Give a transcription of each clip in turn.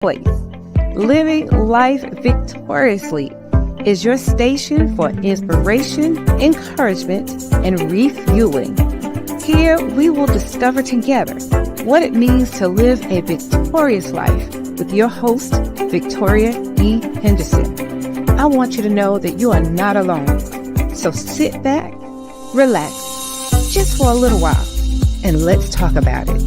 place. Living life victoriously is your station for inspiration, encouragement, and refueling. Here we will discover together what it means to live a victorious life with your host, Victoria E. Henderson. I want you to know that you are not alone. So sit back, relax, just for a little while, and let's talk about it.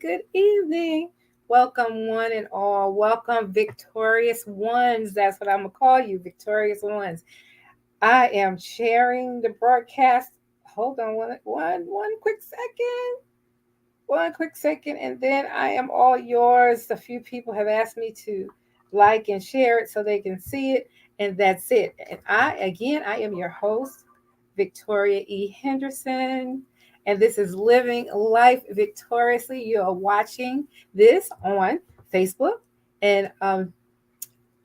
Good evening. Welcome, one and all. Welcome, victorious ones. That's what I'm going to call you, victorious ones. I am sharing the broadcast. Hold on one quick second. One quick second, and then I am all yours. A few people have asked me to like and share it so they can see it, and that's it. And I am your host, Victoria E. Henderson. And this is Living Life Victoriously. You are watching this on Facebook and on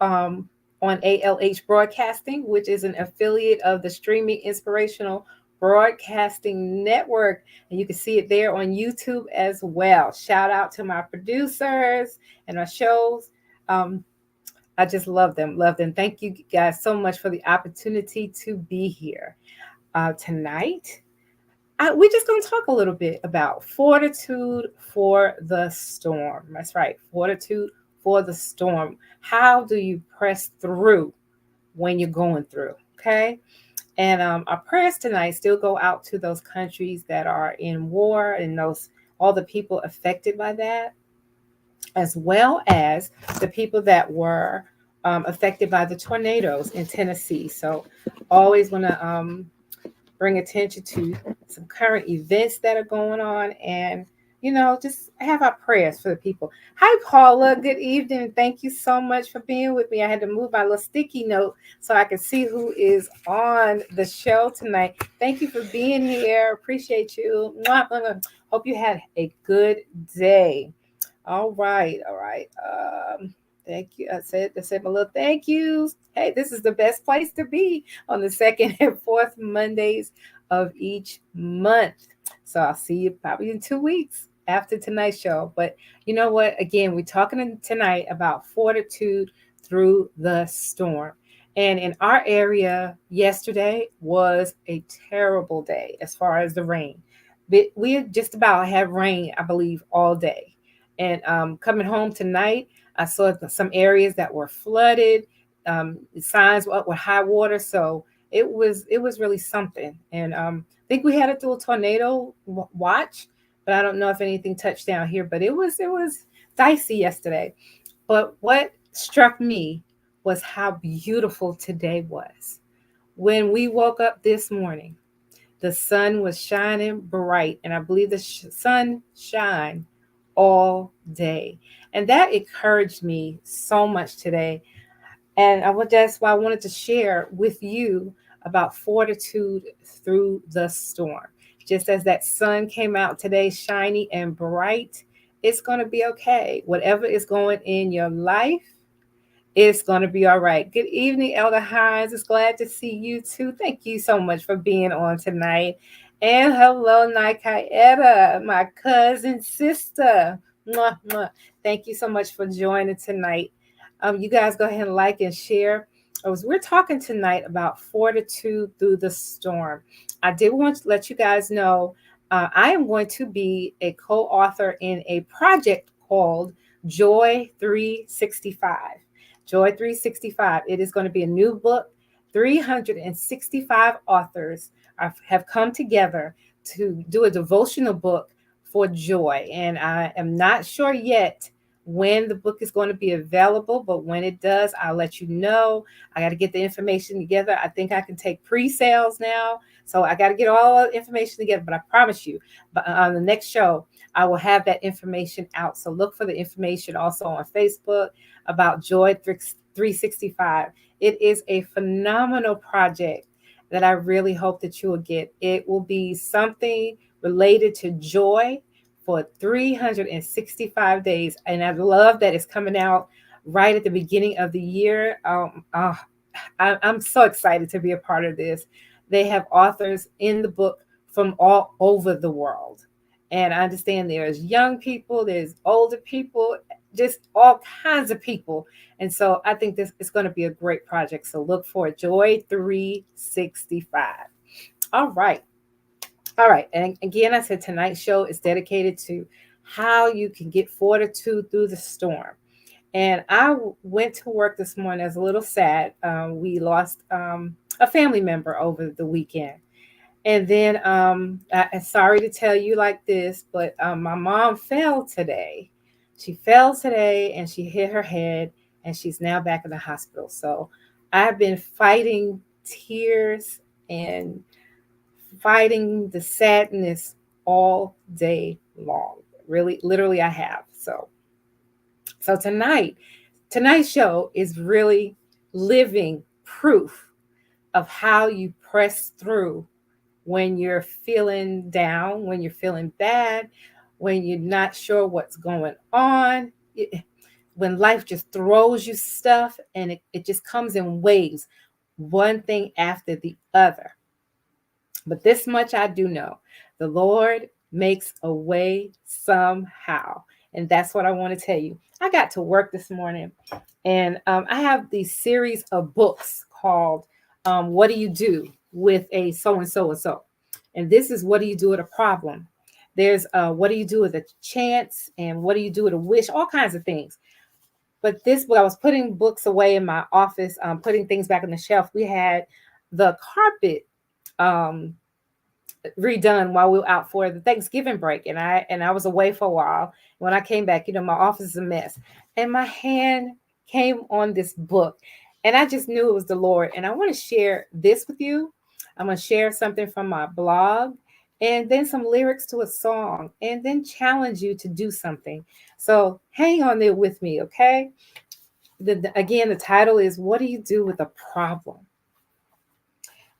ALH Broadcasting, which is an affiliate of the Streaming Inspirational Broadcasting Network. And you can see it there on YouTube as well. Shout out to my producers and our shows. I just love them. Thank you guys so much for the opportunity to be here tonight. We're just going to talk a little bit about fortitude for the storm. That's right. Fortitude for the storm. How do you press through when you're going through? Okay. And our prayers tonight still go out to those countries that are in war and all the people affected by that, as well as the people that were affected by the tornadoes in Tennessee. So always want to bring attention to some current events that are going on, and just have our prayers for the people. Hi, Paula. Good evening. Thank you so much for being with me. I had to move my little sticky note so I could see who is on the show tonight. Thank you for being here. Appreciate you. Hope you had a good day. All right. Thank you. I said my little thank yous. Hey, this is the best place to be on the second and fourth Mondays of each month. So I'll see you probably in 2 weeks after tonight's show. But you know what? Again, we're talking tonight about fortitude through the storm. And in our area, yesterday was a terrible day as far as the rain. We just about had rain, I believe, all day. And coming home tonight, I saw some areas that were flooded, signs with high water. So it was really something. And I think we had it through a tornado watch, but I don't know if anything touched down here. But it was dicey yesterday. But what struck me was how beautiful today was. When we woke up this morning, the sun was shining bright, and I believe the sun shined all day. And that encouraged me so much today. And that's why I wanted to share with you about fortitude through the storm. Just as that sun came out today, shiny and bright, it's going to be okay. Whatever is going in your life, it's going to be all right. Good evening, Elder Hines. It's glad to see you too. Thank you so much for being on tonight. And hello, Nikaeta, my cousin sister. Mwah, mwah. Thank you so much for joining tonight. You guys go ahead and like and share. We're talking tonight about fortitude through the storm. I did want to let you guys know I am going to be a co-author in a project called Joy 365. Joy 365. It is going to be a new book. 365 authors have come together to do a devotional book for joy. And I am not sure yet when the book is going to be available, but when it does, I'll let you know. I got to get the information together. I think I can take pre-sales now. So I got to get all the information together, but I promise you, but on the next show, I will have that information out. So look for the information also on Facebook about Joy 365. It is a phenomenal project that I really hope that you will get. It will be something related to joy for 365 days. And I love that it's coming out right at the beginning of the year. I'm so excited to be a part of this. They have authors in the book from all over the world. And I understand there's young people, there's older people, just all kinds of people. And so I think this is going to be a great project. So look for Joy 365. All right. All right. And again, I said tonight's show is dedicated to how you can get fortitude through the storm. And I went to work this morning. I was a little sad. We lost a family member over the weekend. And then I'm sorry to tell you like this, but my mom fell today. She fell today and she hit her head and she's now back in the hospital. So I've been fighting tears and fighting the sadness all day long. Really, literally, I have. So tonight's show is really living proof of how you press through when you're feeling down, when you're feeling bad, when you're not sure what's going on, when life just throws you stuff and it just comes in waves, one thing after the other. But this much I do know, the Lord makes a way somehow. And that's what I want to tell you. I got to work this morning and I have these series of books called What Do You Do with a So and So and So. And this is what do you do with a problem? There's what do you do with a chance? And what do you do with a wish? All kinds of things. But this book, I was putting books away in my office, putting things back on the shelf. We had the carpet um, redone while we were out for the Thanksgiving break, and I was away for a while. When I came back, my office is a mess, and my hand came on this book, and I just knew it was the Lord. And I want to share this with you. I'm going to share something from my blog, and then some lyrics to a song, and then challenge you to do something. So hang on there with me, okay? Again, the title is "What Do You Do with a Problem?"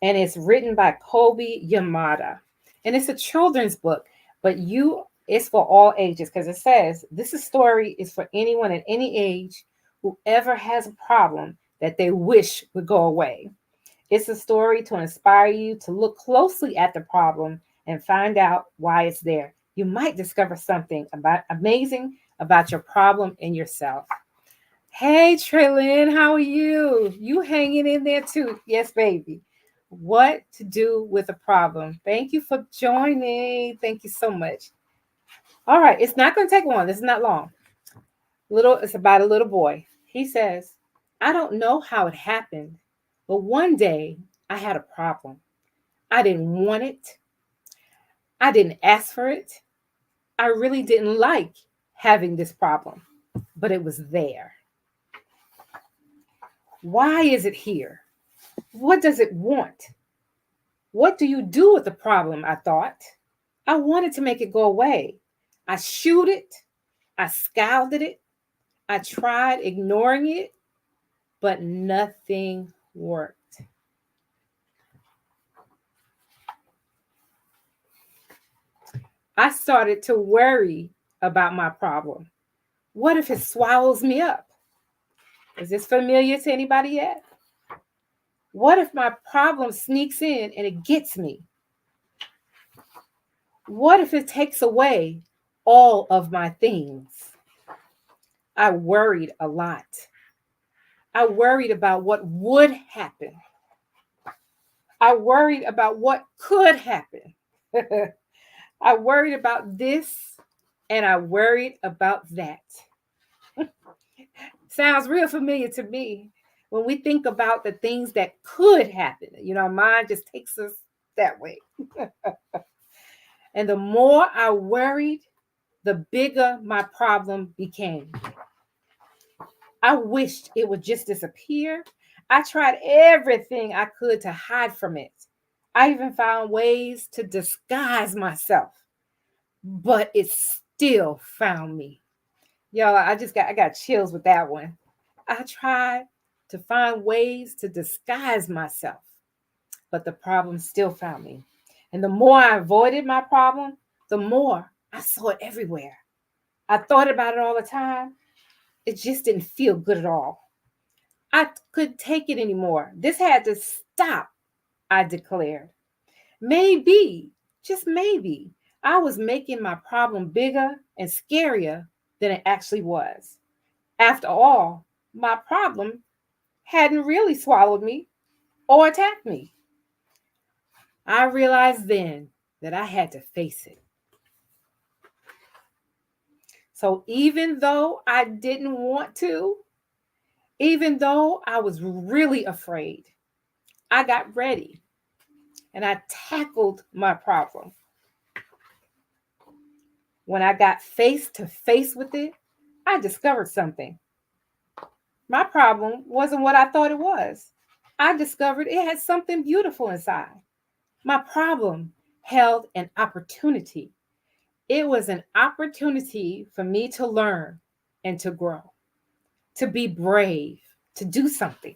And it's written by Kobe Yamada. And it's a children's book, but it's for all ages because it says this story is for anyone at any age who ever has a problem that they wish would go away. It's a story to inspire you to look closely at the problem and find out why it's there. You might discover something amazing about your problem in yourself. Hey, Traylyn, how are you? You hanging in there too? Yes, baby. What to do with a problem. Thank you for joining. Thank you so much. All right, it's not going to take long. This is not long. It's about a little boy. He says, I don't know how it happened, but one day I had a problem. I didn't want it. I didn't ask for it. I really didn't like having this problem, but it was there. Why is it here? What does it want? What do you do with the problem? I thought. I wanted to make it go away. I shooed it. I scowled at it. I tried ignoring it, but nothing worked. I started to worry about my problem. What if it swallows me up? Is this familiar to anybody yet? What if my problem sneaks in and it gets me? What if it takes away all of my things? I worried a lot. I worried about what would happen. I worried about what could happen. I worried about this and I worried about that. Sounds real familiar to me. When we think about the things that could happen, our mind just takes us that way. And the more I worried, the bigger my problem became. I wished it would just disappear. I tried everything I could to hide from it. I even found ways to disguise myself, but it still found me. Y'all, I got chills with that one. I tried to find ways to disguise myself, but the problem still found me. And the more I avoided my problem, the more I saw it everywhere. I thought about it all the time. It just didn't feel good at all. I couldn't take it anymore. This had to stop, I declared. Maybe, just maybe, I was making my problem bigger and scarier than it actually was. After all, my problem hadn't really swallowed me or attacked me. I realized then that I had to face it. So even though I didn't want to, even though I was really afraid, I got ready and I tackled my problem. When I got face to face with it, I discovered something. My problem wasn't what I thought it was. I discovered it had something beautiful inside. My problem held an opportunity. It was an opportunity for me to learn and to grow, to be brave, to do something.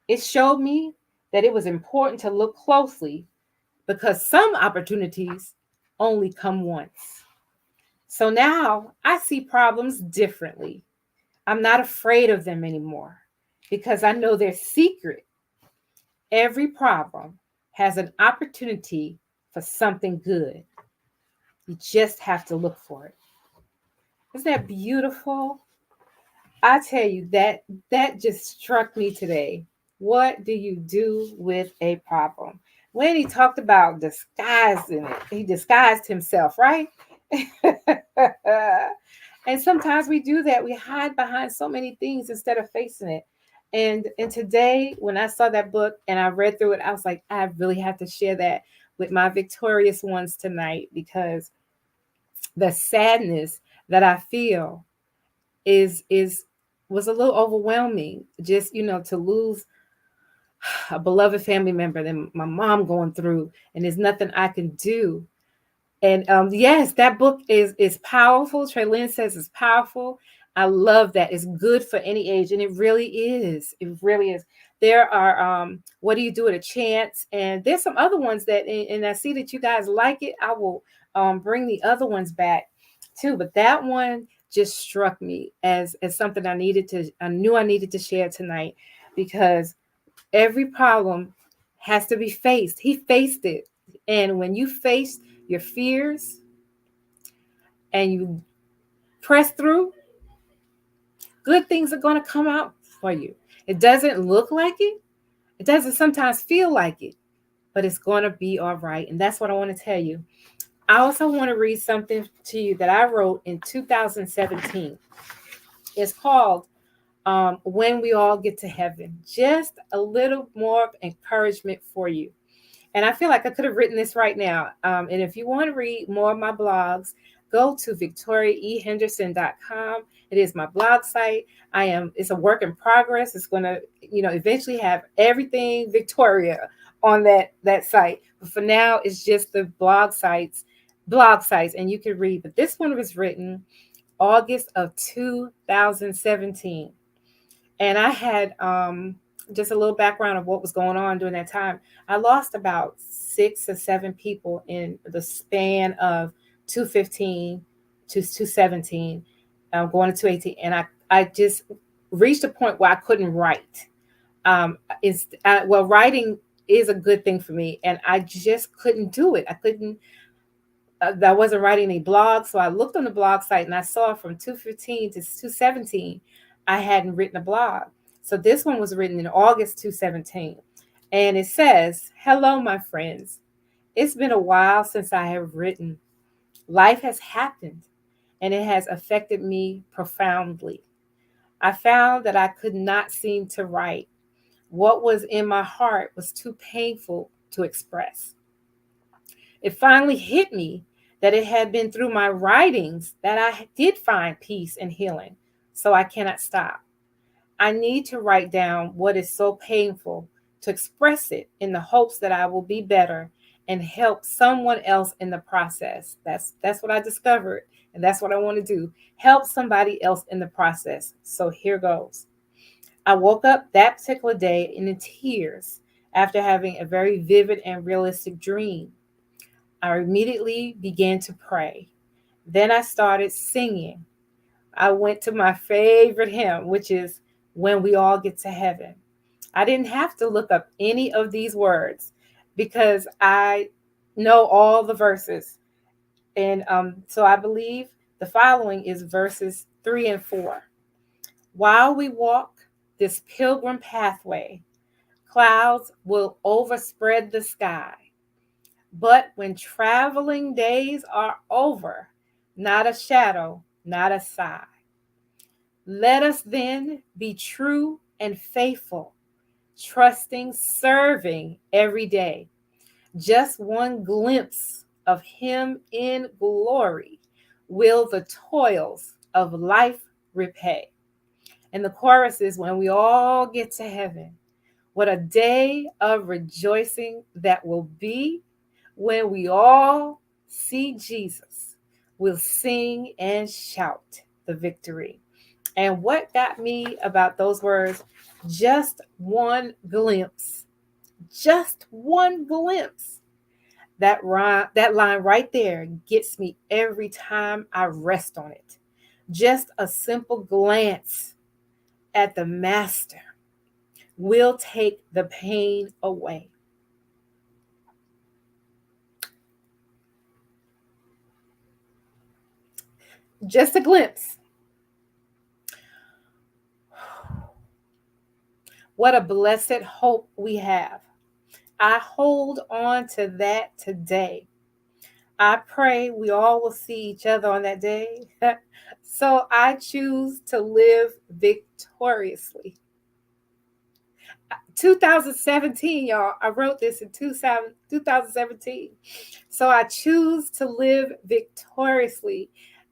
It showed me that it was important to look closely because some opportunities only come once. So now I see problems differently. I'm not afraid of them anymore because I know their secret. Every problem has an opportunity for something good. You just have to look for it. Isn't that beautiful? I tell you that just struck me today. What do you do with a problem? When he talked about disguising it, he disguised himself, right? And sometimes we do that. We hide behind so many things instead of facing it. And today, when I saw that book and I read through it, I was like, I really have to share that with my victorious ones tonight because the sadness that I feel is was a little overwhelming. Just to lose a beloved family member, then my mom going through, and there's nothing I can do. And yes, that book is powerful. Trey Lynn says it's powerful. I love that. It's good for any age, and it really is. It really is. There are what do you do at a chance, and there's some other ones that, and I see that you guys like it. I will bring the other ones back too, but that one just struck me as something I knew I needed to share tonight because every problem has to be faced. He faced it, and when you face your fears and you press through, good things are going to come out for you. It doesn't look like it. It doesn't sometimes feel like it, but it's going to be all right. And that's what I want to tell you. I also want to read something to you that I wrote in 2017. It's called When We All Get to Heaven. Just a little more encouragement for you. And I feel like I could have written this right now. And if you want to read more of my blogs, go to victoriaehenderson.com. It is my blog site. It's a work in progress. It's going to, eventually have everything Victoria on that site. But for now, it's just the blog sites, and you can read. But this one was written August of 2017. And I had just a little background of what was going on during that time. I lost about 6 or 7 people in the span of 215 to 217, going to 218. And I just reached a point where I couldn't write. Writing is a good thing for me. And I just couldn't do it. I wasn't writing any blogs. So I looked on the blog site and I saw from 215 to 217, I hadn't written a blog. So this one was written in August 2017. And it says, "Hello, my friends. It's been a while since I have written. Life has happened and it has affected me profoundly. I found that I could not seem to write. What was in my heart was too painful to express. It finally hit me that it had been through my writings that I did find peace and healing. So I cannot stop. I need to write down what is so painful to express it in the hopes that I will be better and help someone else in the process." That's what I discovered And that's what I want to do. Help somebody else in the process. So here goes. I woke up that particular day in tears after having a very vivid and realistic dream. I immediately began to pray. Then I started singing. I went to my favorite hymn, which is When We All Get to Heaven. I didn't have to look up any of these words because I know all the verses. And so I believe the following is verses 3 and 4. While we walk this pilgrim pathway, clouds will overspread the sky. But when traveling days are over, not a shadow, not a sigh. Let us then be true and faithful, trusting, serving every day. Just one glimpse of Him in glory will the toils of life repay. And the chorus is when we all get to heaven. What a day of rejoicing that will be when we all see Jesus. We'll sing and shout the victory. And what got me about those words, just one glimpse, just one glimpse. That line right there gets me every time I rest on it. Just a simple glance at the Master will take the pain away. Just a glimpse. What a blessed hope we have. I hold on to that today. I pray we all will see each other on that day. So I choose to live victoriously. 2017, y'all. I wrote this in 2017. So I choose to live victoriously.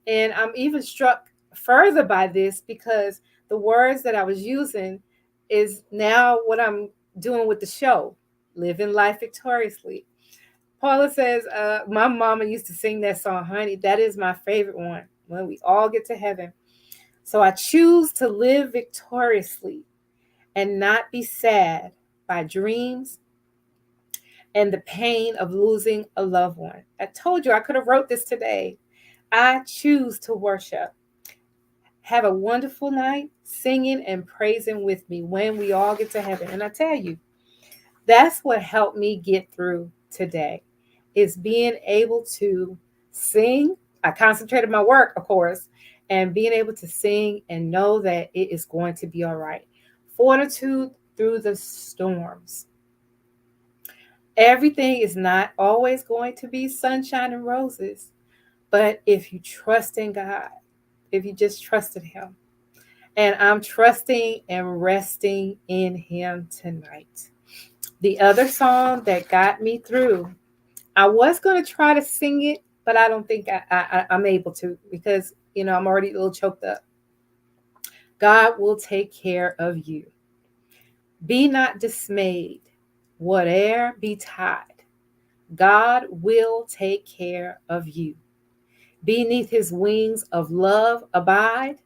And I'm even struck further by this because the words that I was using is now what I'm doing with the show, living life victoriously. Paula says, my mama used to sing that song, honey. That is my favorite one, when we all get to heaven. So I choose to live victoriously and not be sad by dreams and the pain of losing a loved one. I told you I could have wrote this today. I choose to worship. Have a wonderful night singing and praising with me when we all get to heaven. And I tell you, that's what helped me get through today, is being able to sing. I concentrated my work, of course, and being able to sing and know that it is going to be all right. Fortitude through the storms. Everything is not always going to be sunshine and roses, but if you trust in God, if you just trusted Him, and I'm trusting and resting in Him tonight. The other song that got me through, I was going to try to sing it, but I don't think I'm able to because, I'm already a little choked up. God will take care of you. Be not dismayed, whate'er betide. God will take care of you. Beneath His wings of love abide.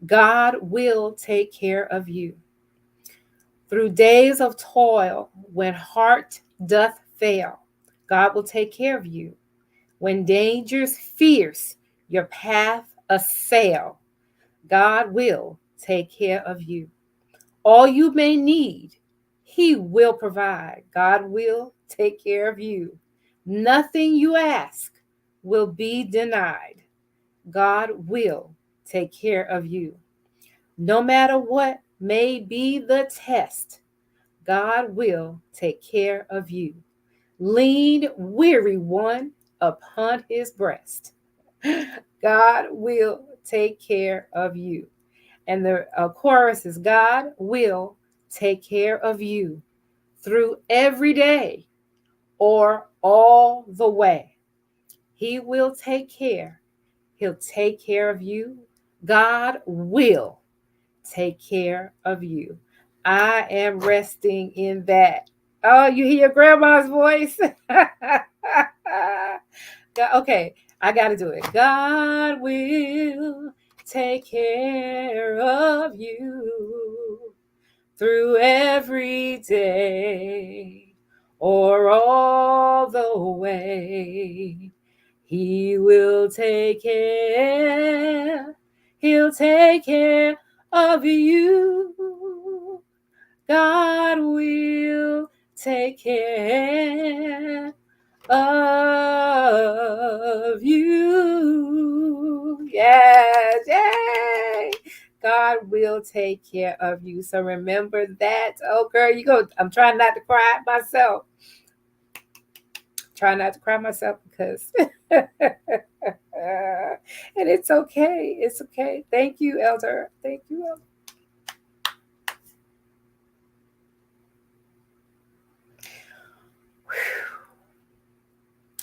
God will take care of you. Through days of toil, when heart doth fail, God will take care of you. When dangers fierce your path assail, God will take care of you. All you may need, He will provide. God will take care of you. Nothing you ask will be denied. God will take care of you. No matter what may be the test, God will take care of you. Lean, weary one upon His breast. God will take care of you. And the chorus is, God will take care of you through every day or all the way. He will take care. He'll take care of you. God will take care of you. I am resting in that. Oh, you hear your grandma's voice? Okay, I got to do it. God will take care of you through every day or all the way. He will take care. He'll take care of you. God will take care of you. Yes, yay. God will take care of you. So remember that. Oh, girl, you go. I'm trying not to cry myself. Try not to cry myself because, and it's okay. It's okay. Thank you, Elder. Thank you, Elder.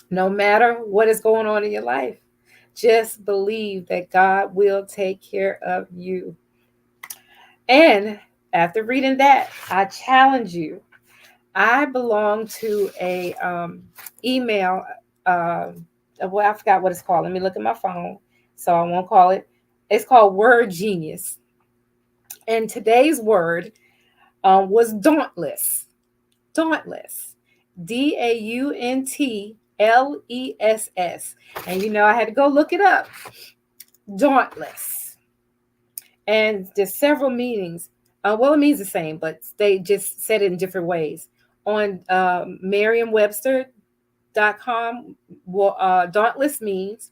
No matter what is going on in your life, just believe that God will take care of you. And after reading that, I challenge you. I belong to a email. Well, I forgot what it's called. Let me look at my phone, so I won't call it. It's called Word Genius. And today's word was dauntless. Dauntless. DAUNTLESS. And I had to go look it up. Dauntless. And there's several meanings. Well, it means the same, but they just said it in different ways. On Merriam-Webster.com, dauntless means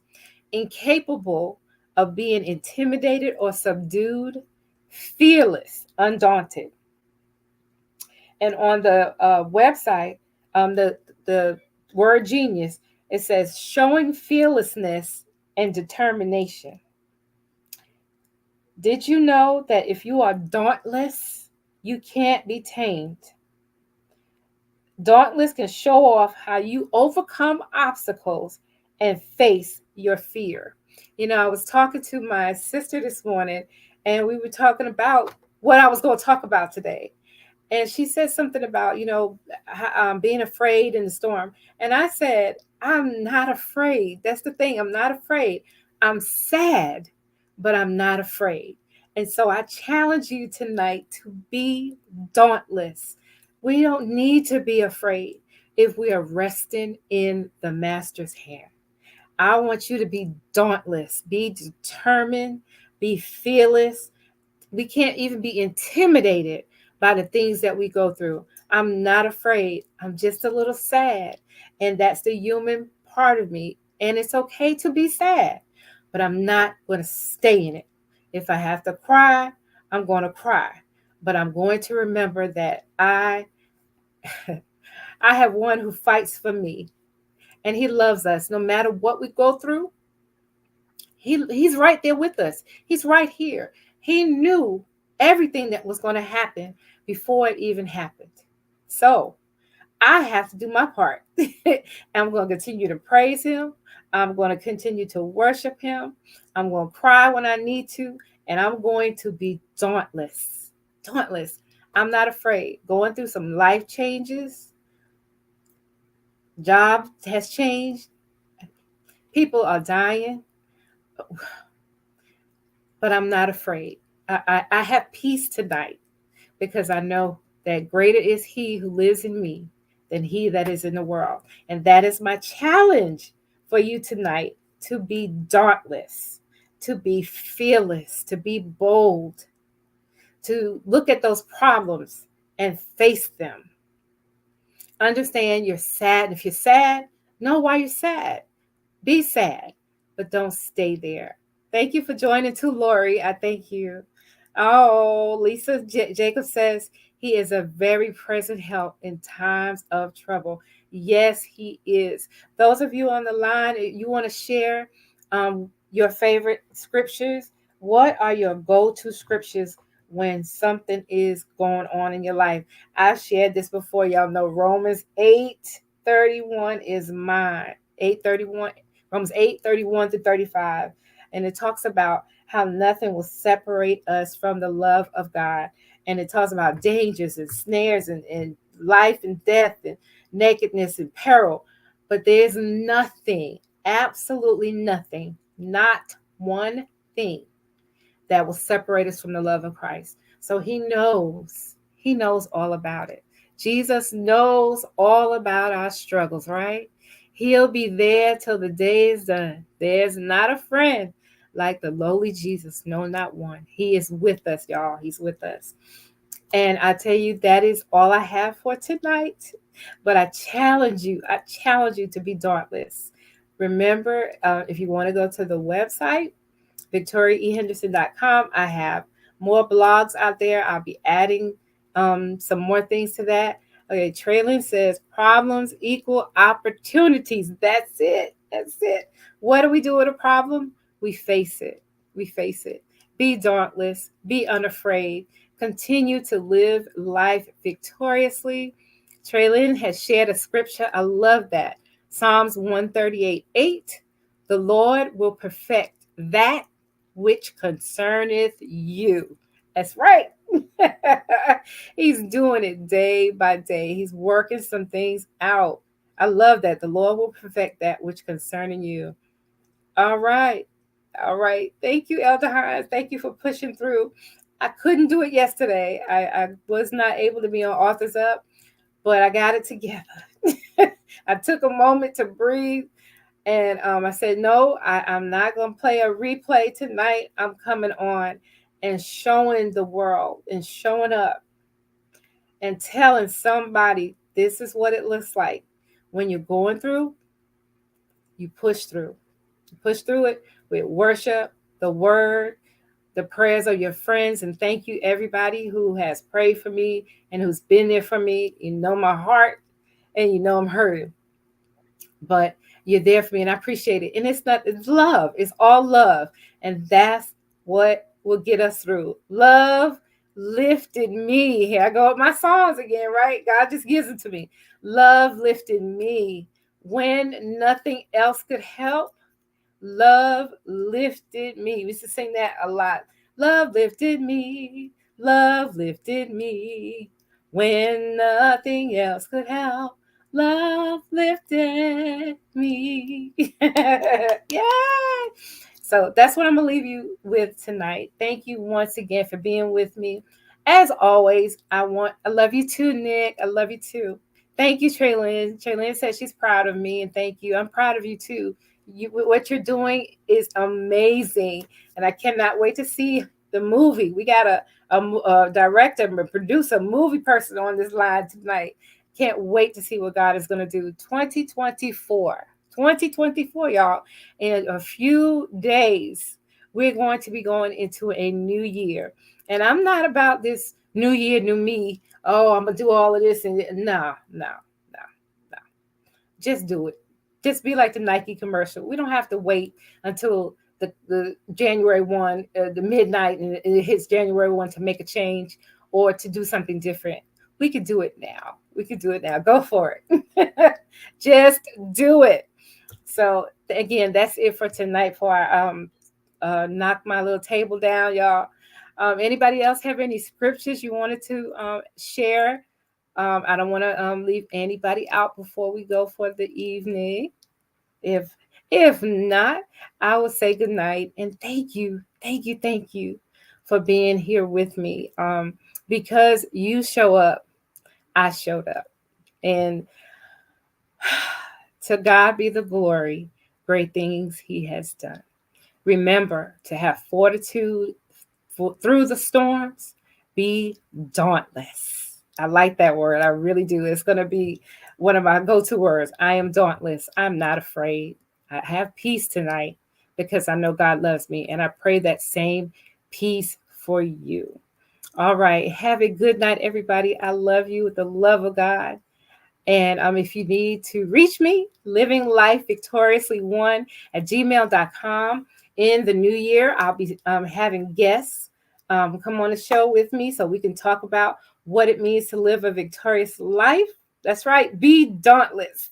incapable of being intimidated or subdued, fearless, undaunted. And on the website, the word genius, it says showing fearlessness and determination. Did you know that if you are dauntless, you can't be tamed? Dauntless can show off how you overcome obstacles and face your fear. I was talking to my sister this morning, and we were talking about what I was going to talk about today. And she said something about, being afraid in the storm. And I said, I'm not afraid. That's the thing. I'm not afraid. I'm sad, but I'm not afraid. And so I challenge you tonight to be dauntless. We don't need to be afraid if we are resting in the Master's hand. I want you to be dauntless, be determined, be fearless. We can't even be intimidated by the things that we go through. I'm not afraid. I'm just a little sad. And that's the human part of me. And it's okay to be sad, but I'm not going to stay in it. If I have to cry, I'm going to cry. But I'm going to remember that I have one who fights for me. And he loves us no matter what we go through. He's right there with us. He's right here. He knew everything that was going to happen before it even happened. So I have to do my part. I'm going to continue to praise him. I'm going to continue to worship him. I'm going to cry when I need to. And I'm going to be dauntless. Dauntless. I'm not afraid. Going through some life changes. Job has changed. People are dying. But I'm not afraid. I have peace tonight because I know that greater is he who lives in me than he that is in the world. And that is my challenge for you tonight, to be dauntless, to be fearless, to be bold, to look at those problems and face them. Understand you're sad. If you're sad, know why you're sad. Be sad, but don't stay there. Thank you for joining too, Lori. I thank you. Oh, Lisa Jacob says he is a very present help in times of trouble. Yes, he is. Those of you on the line, you want to share your favorite scriptures. What are your go-to scriptures when something is going on in your life? I've shared this before. Y'all know Romans 8:31 is mine. 8:31. Romans 8:31-35. And it talks about how nothing will separate us from the love of God. And it talks about dangers and snares and life and death and nakedness and peril. But there's nothing absolutely nothing, not one thing that will separate us from the love of Christ. So he knows all about it. Jesus knows all about our struggles, right? He'll be there till the day is done. There's not a friend like the lowly Jesus. No, not one. He is with us, y'all. He's with us. And I tell you, that is all I have for tonight. But I challenge you to be dauntless. Remember, if you want to go to the website, victoriaehenderson.com. I have more blogs out there. I'll be adding some more things to that. Okay, Traylon says problems equal opportunities. That's it. That's it. What do we do with a problem? We face it. We face it. Be dauntless. Be unafraid. Continue to live life victoriously. Traylon has shared a scripture. I love that. Psalms 138:8. The Lord will perfect that which concerneth you. That's right. He's doing it day by day. He's working some things out. I love that. The Lord will perfect that which concerning you. All right. All right. Thank you, Elder Hines. Thank you for pushing through. I couldn't do it yesterday. I was not able to be on Authors Up, but I got it together. I took a moment to breathe, and I said, no, I'm not going to play a replay tonight. I'm coming on and showing the world and showing up and telling somebody this is what it looks like. When you're going through, you push through. You push through it with worship, the word, the prayers of your friends. And thank you, everybody who has prayed for me and who's been there for me. You know my heart, and you know I'm hurting, but you're there for me, and I appreciate it. And it's love. It's all love. And that's what will get us through. Love lifted me. Here I go with my songs again, right? God just gives it to me. Love lifted me when nothing else could help. Love lifted me. We used to sing that a lot. Love lifted me. Love lifted me when nothing else could help. Love lifted me. Yay! So that's what I'm going to leave you with tonight. Thank you once again for being with me. As always, I love you too, Nick. I love you too. Thank you, Traylon. Traylon said she's proud of me, and thank you. I'm proud of you too. What you're doing is amazing, and I cannot wait to see the movie. We got a director, a producer, movie person on this line tonight. Can't wait to see what God is going to do. 2024, y'all. In a few days, we're going to be going into a new year. And I'm not about this new year, new me. Oh, I'm going to do all of this. And no. Just do it. Just be like the Nike commercial. We don't have to wait until the January 1, the midnight, and it hits January 1 to make a change or to do something different. We could do it now. We could do it now. Go for it. Just do it. So again, that's it for tonight for our knock my little table down, y'all. Anybody else have any scriptures you wanted to share? I don't want to leave anybody out before we go for the evening. If not, I will say good night and thank you for being here with me. Because you show up, I showed up, and to God be the glory. Great things He has done. Remember to have fortitude through the storms. Be dauntless. I like that word. I really do. It's going to be one of my go-to words. I am dauntless. I'm not afraid. I have peace tonight because I know God loves me. And I pray that same peace for you. All right. Have a good night, everybody. I love you with the love of God. And if you need to reach me, livinglifevictoriously1@gmail.com. In the new year, I'll be having guests come on the show with me so we can talk about what it means to live a victorious life. That's right. Be dauntless.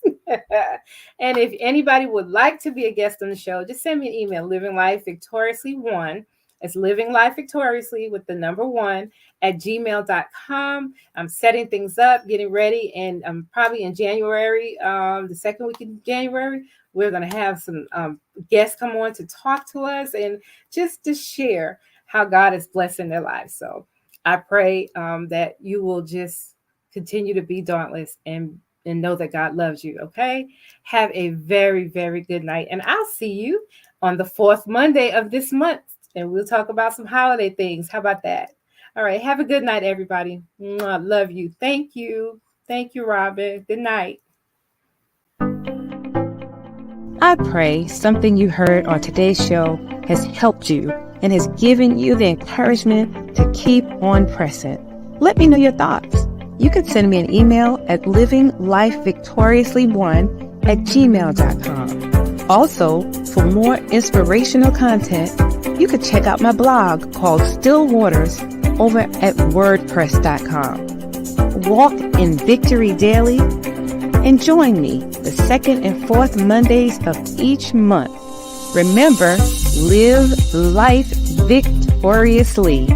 And if anybody would like to be a guest on the show, just send me an email, livinglifevictoriously1 It's Living Life Victoriously with the number 1 at gmail.com. I'm setting things up, getting ready, and probably in January, the second week in January, we're going to have some guests come on to talk to us and just to share how God is blessing their lives. So I pray that you will just continue to be dauntless and know that God loves you. Okay. Have a very, very good night. And I'll see you on the 4th Monday of this month. And we'll talk about some holiday things. How about that? All right. Have a good night, everybody. Love you. Thank you. Thank you, Robin. Good night. I pray something you heard on today's show has helped you and has given you the encouragement to keep on pressing. Let me know your thoughts. You can send me an email at livinglifevictoriously1@gmail.com. Also, for more inspirational content, you can check out my blog called Still Waters over at wordpress.com. Walk in victory daily and join me the 2nd and 4th Mondays of each month. Remember, live life victoriously.